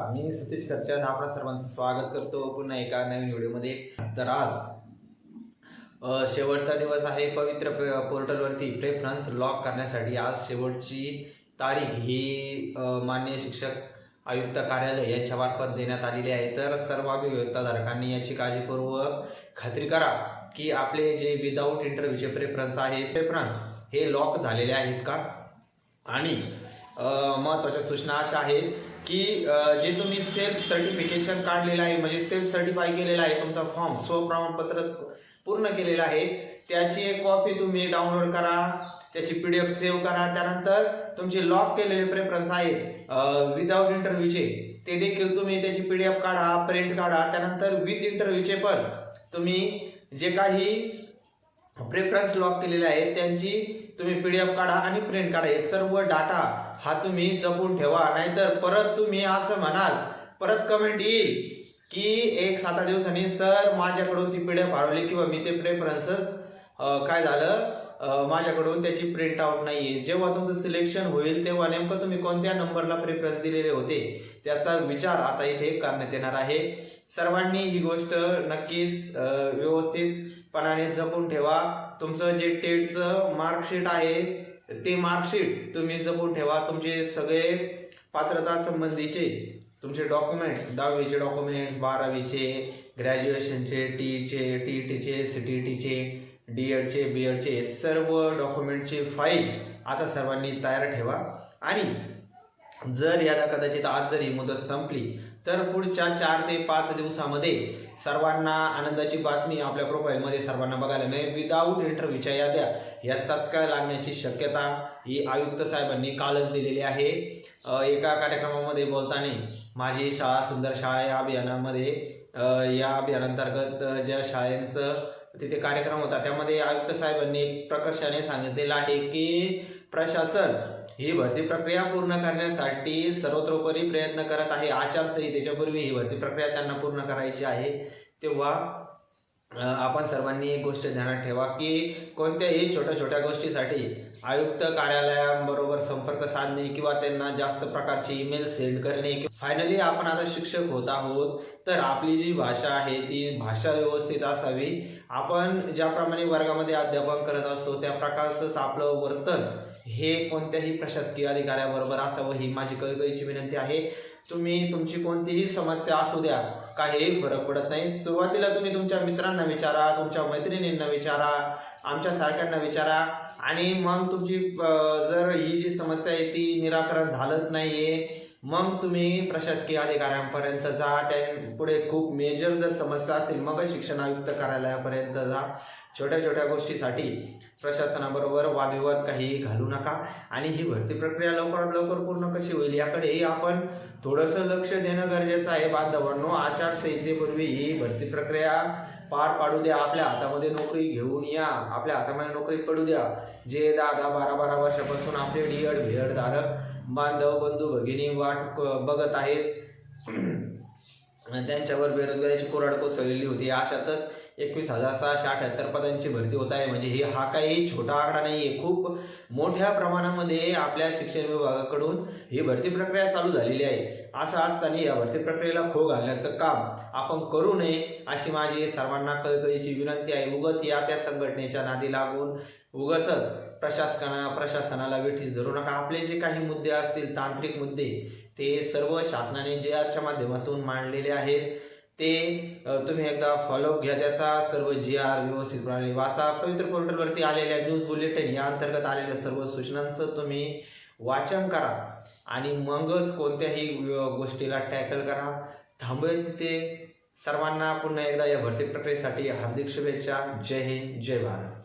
मी सतीश खर्चन आपणा सर्वांचं स्वागत करतो पुन्हा एका नवीन व्हिडिओमध्ये। तर आज शेवटचा दिवस आहे पवित्र पोर्टलवरती प्रेफरन्स लॉक करण्यासाठी। आज शेवटची तारीख ही माननीय शिक्षक आयुक्त कार्यालय यांच्या मार्फत देण्यात आलेली आहे। तर सर्व अभियोक्ताधारकांनी याची काळजीपूर्वक खात्री करा की आपले जे विदाऊट इंटरव्ह्यूचे प्रेफरन्स आहेत प्रेफरन्स हे लॉक झालेले आहेत का। आणि महत्त्वाच्या सूचना अशा आहेत की जे तुम्ही सेल्फ सर्टिफिकेशन काढलेलं आहे म्हणजे सेल्फ सर्टिफाय केलेला आहे, तुमचा फॉर्म स्वप्रमाणपत्र पूर्ण केलेला आहे, त्याची एक कॉपी तुम्ही डाउनलोड करा, त्याची PDF सेव्ह करा। त्यानंतर तुमचे लॉक केलेले प्रेफरन्स आहेत विदाऊट इंटरव्ह्यूचे ते देखील तुम्ही त्याची PDF काढा, प्रिंट काढा। त्यानंतर विथ इंटरव्ह्यूचे पण तुम्ही जे काही प्रेफरन्स लॉक केलेले आहेत त्यांची तुम्ही PDF काढा आणि प्रिंट काढा। हे सर्व डाटा हा तुम्ही जपून ठेवा, नाहीतर परत तुम्ही असं म्हणाल, परत कमेंट येईल की 1-7 दिवसांनी सर माझ्याकडून ती PDF हरवली किंवा मी ते प्रेफरन्सेस काय झालं माझ्याकडून त्याची प्रिंट आउट नाहीये। जेव्हा तुमचं सिलेक्शन होईल तेव्हा नेमकं तुम्ही कोणत्या नंबरला प्रेफरन्स दिलेले होते त्याचा विचार आता इथे करण्यात येणार आहे। सर्वांनी ही गोष्ट नक्कीच व्यवस्थितपणाने जपून ठेवा। तुमचं जे टेटचं मार्कशीट आहे ते मार्कशीट तुम्ही जपून ठेवा। तुमचे सगळे पात्रता संबंधीचे तुमचे डॉक्युमेंट्स, 10वीचे डॉक्युमेंट्स, 12वीचे, ग्रॅज्युएशनचे, TETचे, CTETचे, D.EDचे, B.EDचे सर्व डॉक्युमेंटची फाईल आता सर्वांनी तयार ठेवा। आणि जर याला कदाचित आज जर ही मुदत संपली तर पुढच्या 4 ते 5 दिवसामध्ये सर्वांना आनंदाची बातमी आपल्या प्रोफाईलमध्ये सर्वांना बघायला मिळेल। विदाऊट इंटरव्ह्यूच्या याद्या या तत्काळ लागण्याची शक्यता ही आयुक्त साहेबांनी कालच दिलेली आहे। एका कार्यक्रमामध्ये बोलताना माझी शाळा सुंदर शाळा या अभियानामध्ये या अभियानांतर्गत ज्या शाळेंचं तिथे कार्यक्रम होता त्यामध्ये आयुक्त साहेबांनी प्रकर्षाने सांगितलेलं आहे की प्रशासन ही भरती प्रक्रिया पूर्ण करण्यासाठी सर्वतोपरी प्रयत्न करत आहे। आचारसंहितेच्या पूर्वी ही भरती प्रक्रिया त्यांना पूर्ण करायची आहे। तेव्हा आपण सर्वांनी एक गोष्ट ध्यानात ठेवा की कोणत्याही छोट्या छोट्या गोष्टीसाठी आयुक्त कार्यालयाबरोबर संपर्क साधणे किंवा त्यांना जास्त प्रकारचे ईमेल सेंड करणे। फायनली आपण आता शिक्षक होत आहोत तर आपली जी भाषा आहे ती भाषा व्यवस्थित असावी। आपण ज्याप्रमाणे वर्गामध्ये अध्यापन करत असतो त्या प्रकारचंच आपलं वर्तन हे कोणत्याही प्रशासकीय अधिकाऱ्याबरोबर असावं ही माझी कळकळीची विनंती आहे। तुम्ही तुमची कोणतीही समस्या असू द्या, काही फरक पडत नाही। सुरुवातीला तुम्ही तुमच्या मित्रांना विचारा, तुमच्या मैत्रिणींना विचारा, आमच्या सारख्यांना विचारा आणि मग तुमची जर ही जी समस्या आहे ती निराकरण झालंच नाहीये मग तुम्ही प्रशासकीय अधिकाऱ्यांपर्यंत जा। त्या पुढे खूप मेजर जर समस्या असेल मग शिक्षण आयुक्त कार्यालयापर्यंत जा। छोट्या छोट्या गोष्टीसाठी प्रशासनाबरोबर वादविवाद काही घालू नका। आणि ही भरती प्रक्रिया लवकरात लवकर पूर्ण कशी होईल याकडे आपण थोडंसं लक्ष देणं गरजेचं आहे। बांधवांनो, आचारसंहितेपूर्वी ही भरती प्रक्रिया पार पाडू द्या। आपल्या हातामध्ये नोकरी घेऊन या, आपल्या हातामध्ये नोकरी पडू द्या। जे 10-12 वर्षापासून आपले D.ED B.ED धारक बांधव बंधू भगिनी वाट बघत आहेत त्यांच्यावर बेरोजगारीची कुऱ्हाड कोसळलेली होती। अशातच 21,678 पदांची भरती होत आहे म्हणजे हा काही छोटा आकडा नाहीये। खूप मोठ्या प्रमाणामध्ये आपल्या शिक्षण विभागाकडून ही भरती प्रक्रिया चालू झालेली आहे। असं असताना या भरती प्रक्रियेला खो घालण्याचं काम आपण करू नये अशी माझी सर्वांना कळकळीची विनंती आहे। उगाच या त्या संघटनेच्या नादी लागून उगाच प्रशासनाला वेठीस धरू नका। आपले जे काही मुद्दे असतील तांत्रिक मुद्दे ते सर्व शासनाने JR माध्यमातून मांडलेले आहेत ते तुम्ही एकदा फॉलोअप घ्या। त्याचा सर्व GR व्यवस्थितपणे वाचा। पवित्र पोर्टलवरती आलेल्या न्यूज बुलेटिन या अंतर्गत आलेल्या सर्व सूचनांचं तुम्ही वाचन करा आणि मगच कोणत्याही गोष्टीला टॅकल करा। थांबूया तिथे। सर्वांना पुन्हा एकदा या भरती प्रक्रियेसाठी हार्दिक शुभेच्छा। जय हिंद, जय भारत।